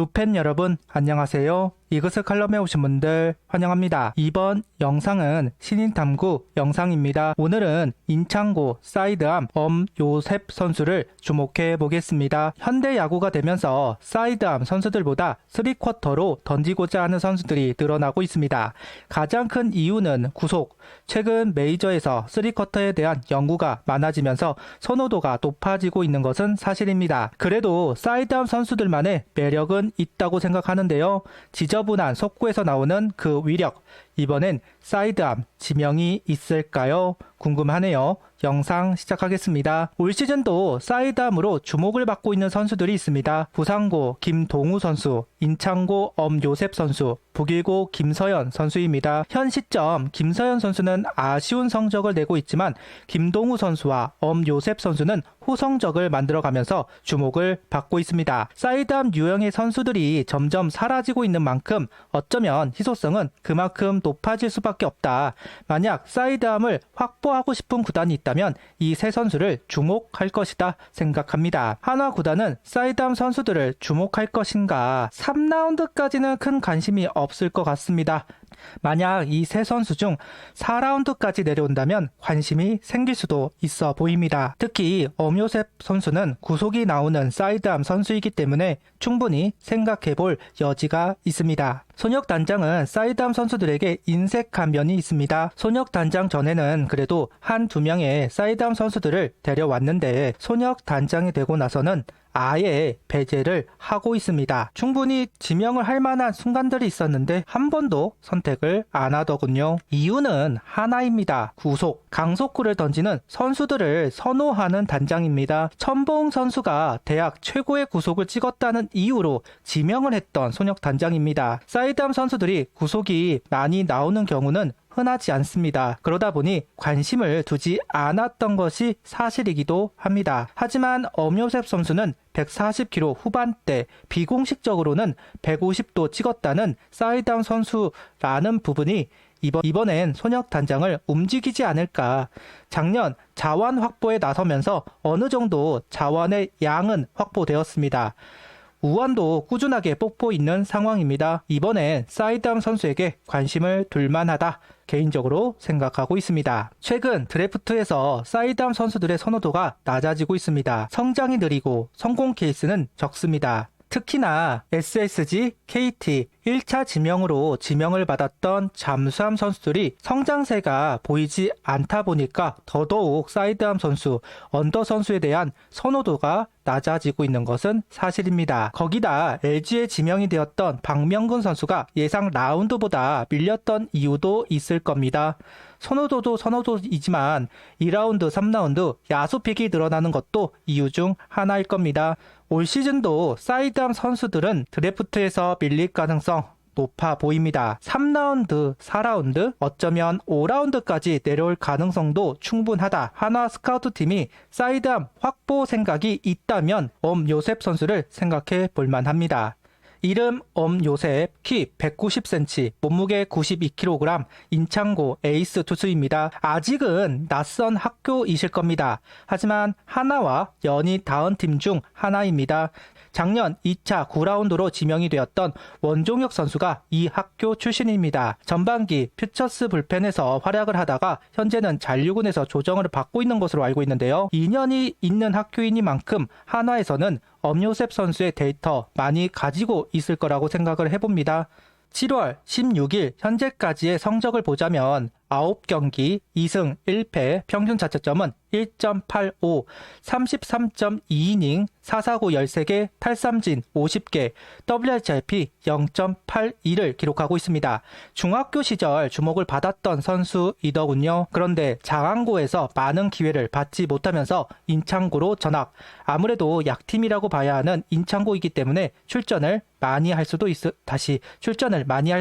루펜 여러분 안녕하세요. 이것을 칼럼에 오신 분들 환영합니다. 이번 영상은 신인 탐구 영상입니다. 오늘은 인창고 사이드암 엄요셉 선수를 주목해 보겠습니다. 현대 야구가 되면서 사이드암 선수들보다 3쿼터로 던지고자 하는 선수들이 늘어나고 있습니다. 가장 큰 이유는 구속. 최근 메이저에서 3쿼터에 대한 연구가 많아지면서 선호도가 높아지고 있는 것은 사실입니다. 그래도 사이드암 선수들만의 매력은 있다고 생각하는데요. 지저분한 속구에서 나오는 그 위력, 이번엔 사이드암 지명이 있을까요? 궁금하네요. 영상 시작하겠습니다. 올 시즌도 사이드암으로 주목을 받고 있는 선수들이 있습니다. 부상고 김동우 선수, 인창고 엄요셉 선수, 북일고 김서현 선수입니다. 현 시점 김서현 선수는 아쉬운 성적을 내고 있지만 김동우 선수와 엄요셉 선수는 호성적을 만들어가면서 주목을 받고 있습니다. 사이드암 유형의 선수들이 점점 사라지고 있는 만큼 어쩌면 희소성은 그만큼 높아질 수밖에 없다. 만약 사이드암을 확보하고 싶은 구단이 있다면 이 세 선수를 주목할 것이다 생각합니다. 한화 구단은 사이드암 선수들을 주목할 것인가? 3라운드까지는 큰 관심이 없을 것 같습니다. 만약 이 세 선수 중 4라운드까지 내려온다면 관심이 생길 수도 있어 보입니다. 특히 엄요셉 선수는 구속이 나오는 사이드암 선수이기 때문에 충분히 생각해 볼 여지가 있습니다. 손혁 단장은 사이드암 선수들에게 인색한 면이 있습니다. 손혁 단장 전에는 그래도 한두 명의 사이드암 선수들을 데려왔는데 손혁 단장이 되고 나서는 아예 배제를 하고 있습니다. 충분히 지명을 할 만한 순간들이 있었는데 한 번도 선택을 안 하더군요. 이유는 하나입니다. 구속, 강속구를 던지는 선수들을 선호하는 단장입니다. 천봉 선수가 대학 최고의 구속을 찍었다는 이유로 지명을 했던 손혁 단장입니다. 사이드암 선수들이 구속이 많이 나오는 경우는 흔하지 않습니다. 그러다 보니 관심을 두지 않았던 것이 사실이기도 합니다. 하지만 엄요셉 선수는 140kg 후반대, 비공식적으로는 150도 찍었다는 사이드암 선수라는 부분이 이번엔 손혁 단장을 움직이지 않을까. 작년 자원 확보에 나서면서 어느 정도 자원의 양은 확보되었습니다. 우원도 꾸준하게 뽑고 있는 상황입니다. 이번엔 사이드암 선수에게 관심을 둘 만하다 개인적으로 생각하고 있습니다. 최근 드래프트에서 사이드암 선수들의 선호도가 낮아지고 있습니다. 성장이 느리고 성공 케이스는 적습니다. 특히나 SSG, KT 1차 지명으로 지명을 받았던 잠수함 선수들이 성장세가 보이지 않다 보니까 더더욱 사이드암 선수, 언더 선수에 대한 선호도가 낮아지고 있는 것은 사실입니다. 거기다 LG에 지명이 되었던 박명근 선수가 예상 라운드보다 밀렸던 이유도 있을 겁니다. 선호도도 선호도이지만 2라운드, 3라운드 야수픽이 늘어나는 것도 이유 중 하나일 겁니다. 올 시즌도 사이드암 선수들은 드래프트에서 밀릴 가능성 높아 보입니다. 3라운드, 4라운드, 어쩌면 5라운드까지 내려올 가능성도 충분하다. 한화 스카우트팀이 사이드암 확보 생각이 있다면 엄요셉 선수를 생각해 볼 만합니다. 이름 엄요셉, 키 190cm, 몸무게 92kg, 인창고 에이스 투수입니다. 아직은 낯선 학교이실 겁니다. 하지만 하나와 연이 닿은 팀 중 하나입니다. 작년 2차 9라운드로 지명이 되었던 원종혁 선수가 이 학교 출신입니다. 전반기 퓨처스 불펜에서 활약을 하다가 현재는 잔류군에서 조정을 받고 있는 것으로 알고 있는데요. 2년이 있는 학교이니만큼 한화에서는 엄요셉 선수의 데이터 많이 가지고 있을 거라고 생각을 해봅니다. 7월 16일 현재까지의 성적을 보자면 9경기 2승 1패, 평균 자책점은 1.85, 33.2이닝, 4사구 13개, 탈삼진 50개, WHIP 0.82를 기록하고 있습니다. 중학교 시절 주목을 받았던 선수이더군요. 그런데 장안고에서 많은 기회를 받지 못하면서 인창고로 전학. 아무래도 약팀이라고 봐야 하는 인창고이기 때문에 출전을 많이 할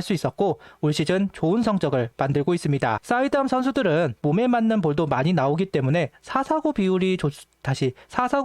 수 있었고 올 시즌 좋은 성적을 만들고 있습니다. 사이드암 선수들은 몸에 맞는 볼도 많이 나오기 때문에 4사구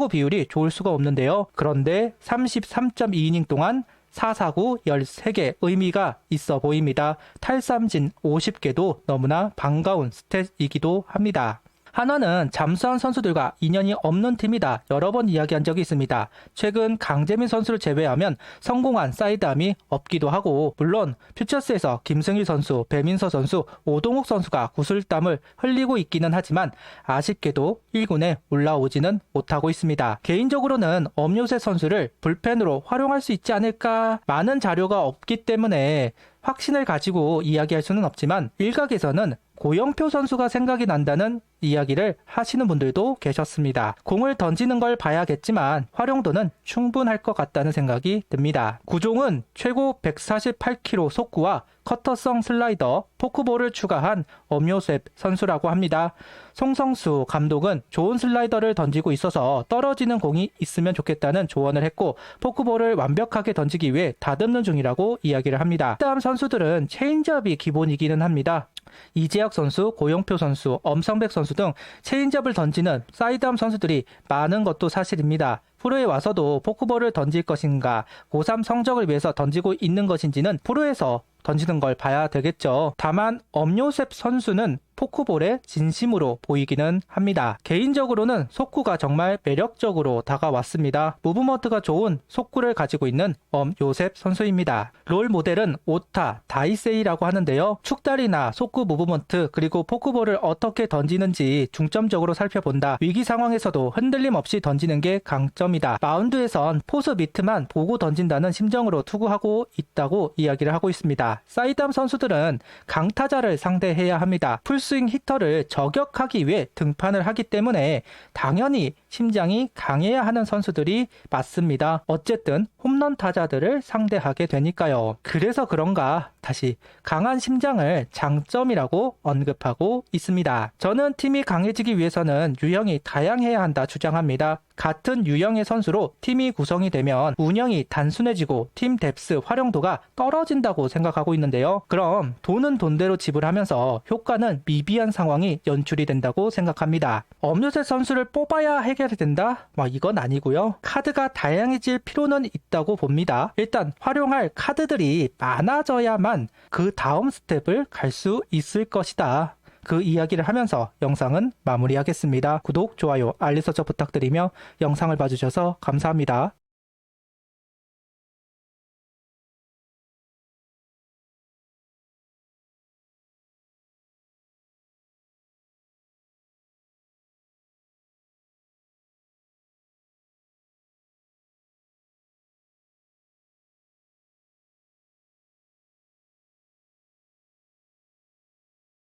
비율이 좋을 수가 없는데요. 그런데 33.2이닝 동안 4사구 13개 의미가 있어 보입니다. 탈삼진 50개도 너무나 반가운 스탯이기도 합니다. 한화는 잠수한 선수들과 인연이 없는 팀이다 여러 번 이야기한 적이 있습니다. 최근 강재민 선수를 제외하면 성공한 사이드암이 없기도 하고, 물론 퓨처스에서 김승일 선수, 배민서 선수, 오동욱 선수가 구슬땀을 흘리고 있기는 하지만 아쉽게도 1군에 올라오지는 못하고 있습니다. 개인적으로는 엄요셉 선수를 불펜으로 활용할 수 있지 않을까, 많은 자료가 없기 때문에 확신을 가지고 이야기할 수는 없지만 일각에서는 고영표 선수가 생각이 난다는 이야기를 하시는 분들도 계셨습니다. 공을 던지는 걸 봐야겠지만 활용도는 충분할 것 같다는 생각이 듭니다. 구종은 최고 148km 속구와 커터성 슬라이더, 포크볼을 추가한 엄요셉 선수라고 합니다. 송성수 감독은 좋은 슬라이더를 던지고 있어서 떨어지는 공이 있으면 좋겠다는 조언을 했고, 포크볼을 완벽하게 던지기 위해 다듬는 중이라고 이야기를 합니다. 다음 선수들은 체인지업이 기본이기는 합니다. 이재혁 선수, 고영표 선수, 엄성백 선수 등 체인지업을 던지는 사이드암 선수들이 많은 것도 사실입니다. 프로에 와서도 포크볼을 던질 것인가, 고3 성적을 위해서 던지고 있는 것인지는 프로에서 던지는 걸 봐야 되겠죠. 다만 엄요셉 선수는 포크볼에 진심으로 보이기는 합니다. 개인적으로는 속구가 정말 매력적으로 다가왔습니다. 무브먼트가 좋은 속구를 가지고 있는 엄요셉 선수입니다. 롤 모델은 오타 다이세이라고 하는데요. 축다리나 속구 무브먼트 그리고 포크볼을 어떻게 던지는지 중점적으로 살펴본다. 위기 상황에서도 흔들림 없이 던지는 게 강점이다. 마운드에선 포수 미트만 보고 던진다는 심정으로 투구하고 있다고 이야기를 하고 있습니다. 사이드암 선수들은 강타자를 상대해야 합니다. 풀스윙 히터를 저격하기 위해 등판을 하기 때문에 당연히 심장이 강해야 하는 선수들이 맞습니다. 어쨌든 홈런 타자들을 상대하게 되니까요. 그래서 그런가 다시 강한 심장을 장점이라고 언급하고 있습니다. 저는 팀이 강해지기 위해서는 유형이 다양해야 한다 주장합니다. 같은 유형의 선수로 팀이 구성이 되면 운영이 단순해지고 팀 뎁스 활용도가 떨어진다고 생각하고 있는데요. 그럼 돈은 돈대로 지불하면서 효과는 미비한 상황이 연출이 된다고 생각합니다. 엄요셉 선수를 뽑아야 해결이 된다? 이건 아니고요. 카드가 다양해질 필요는 있다고 봅니다. 일단 활용할 카드들이 많아져야만 그 다음 스텝을 갈 수 있을 것이다. 그 이야기를 하면서 영상은 마무리하겠습니다. 구독, 좋아요, 알림 설정 부탁드리며 영상을 봐주셔서 감사합니다.